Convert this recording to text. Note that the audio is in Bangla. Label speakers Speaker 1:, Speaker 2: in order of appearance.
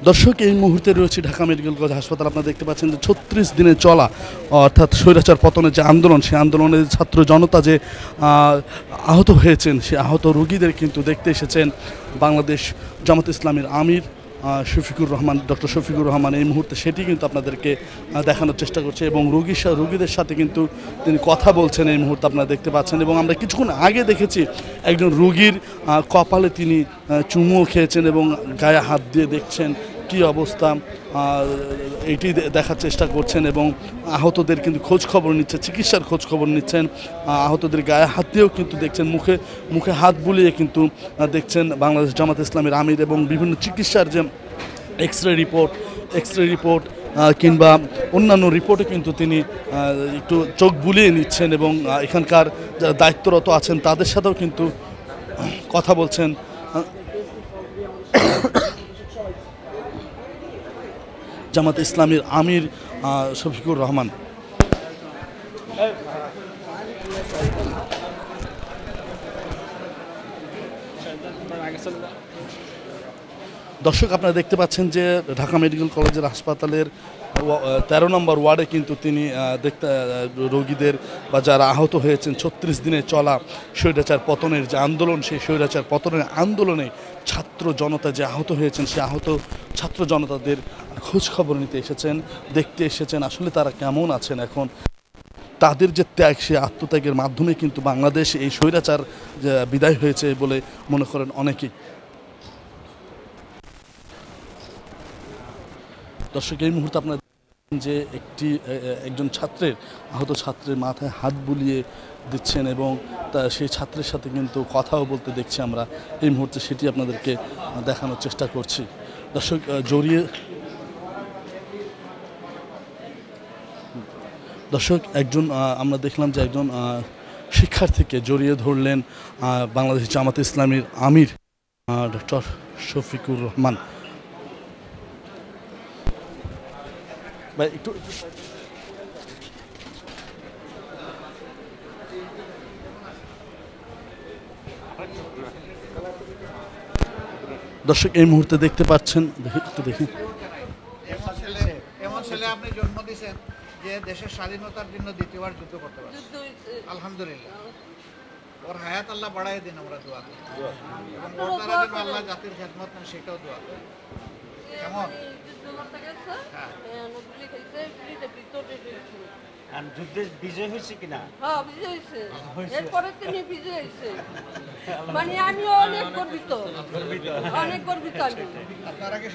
Speaker 1: দর্শক এই মুহূর্তে রয়েছে ঢাকা মেডিকেল কলেজ হাসপাতাল। আপনারা দেখতে পাচ্ছেন যে ৩৬ দিনে চলা অর্থাৎ স্বৈরাচার পতনের যে আন্দোলন, সেই আন্দোলনে ছাত্র জনতা যে আহত হয়েছেন, সেই আহত রোগীদের কিন্তু দেখতে এসেছেন বাংলাদেশ জামাত ইসলামীর আমির শফিকুর রহমান, ডক্টর শফিকুর রহমান। এই মুহূর্তে সেটি কিন্তু আপনাদেরকে দেখানোর চেষ্টা করছে এবং রোগীদের সাথে কিন্তু তিনি কথা বলছেন এই মুহূর্তে আপনারা দেখতে পাচ্ছেন। এবং আমরা কিছুক্ষণ আগে দেখেছি একজন রোগীর কপালে তিনি চুমুও খেয়েছেন এবং গায়ে হাত দিয়ে দেখছেন কী অবস্থা, এটি দেখার চেষ্টা করছেন এবং আহতদের কিন্তু খোঁজ খবর নিচ্ছে, চিকিৎসার খোঁজ খবর নিচ্ছেন। আহতদের গায়ে হাত দিয়েও কিন্তু দেখছেন, মুখে হাত বুলিয়ে কিন্তু দেখছেন বাংলাদেশ জামাত ইসলামীর আমির। এবং বিভিন্ন চিকিৎসার যে এক্সরে রিপোর্ট কিংবা অন্যান্য রিপোর্টে কিন্তু তিনি একটু চোখ বুলিয়ে নিচ্ছেন এবং এখানকার যারা দায়িত্বরত আছেন তাদের সাথেও কিন্তু কথা বলছেন। জামাত ইসলামীর আমির শফিকুর রহমান। দর্শক আপনারা দেখতে পাচ্ছেন যে ঢাকা মেডিকেল কলেজের হাসপাতালের ১৩ নম্বর ওয়ার্ডে কিন্তু তিনি রোগীদের বা যারা আহত হয়েছেন ৩৬ দিনে চলা স্বৈরাচার পতনের যে আন্দোলন, সেই স্বৈরাচার পতনের আন্দোলনে ছাত্র জনতা যে আহত হয়েছেন, সেই আহত ছাত্র জনতাদের খোঁজ খবর নিতে এসেছেন, দেখতে এসেছেন আসলে তারা কেমন আছেন এখন। তাদের যে ত্যাগ, সেই আত্মত্যাগের মাধ্যমে কিন্তু বাংলাদেশ এই স্বৈরাচার বিদায় হয়েছে বলে মনে করেন অনেকেই। দর্শক এই মুহূর্তে আপনার যে একজন আহত ছাত্রের মাথায় হাত বুলিয়ে দিচ্ছেন এবং সেই ছাত্রের সাথে কিন্তু কথাও বলতে দেখছি আমরা এই মুহূর্তে, সেটি আপনাদেরকে দেখানোর চেষ্টা করছি। দর্শক একজন আমরা দেখলাম যে একজন শিক্ষার্থীকে জড়িয়ে ধরলেন বাংলাদেশ জামাত ইসলামীর আমির ডক্টর শফিকুর রহমান। ভাই একটু দর্শক এই মুহূর্তে দেখতে পাচ্ছেন, একটু দেখি।
Speaker 2: এমন ছেলে আপনি জন্ম দিয়েছেন যে দেশের স্বাধীনতার জন্য দ্বিতীয়বার যুদ্ধ করতে পারে। আলহামদুলিল্লাহ, ওর হায়াত আল্লাহ বাড়াই দিন, আমরা দোয়া করি। এবং ওর দ্বারা যেন আল্লাহ জাতির খেদমত নেন, সেটাও দোয়া করি। কেমন
Speaker 3: যুদ্ধে বিজয় হয়েছে কিনা?
Speaker 4: হ্যাঁ, বিজয় হয়েছে। এরপরে তিনি বিজয় হয়েছে, মানে আমি অনেক গর্বিত আমি।
Speaker 2: আপনারা কি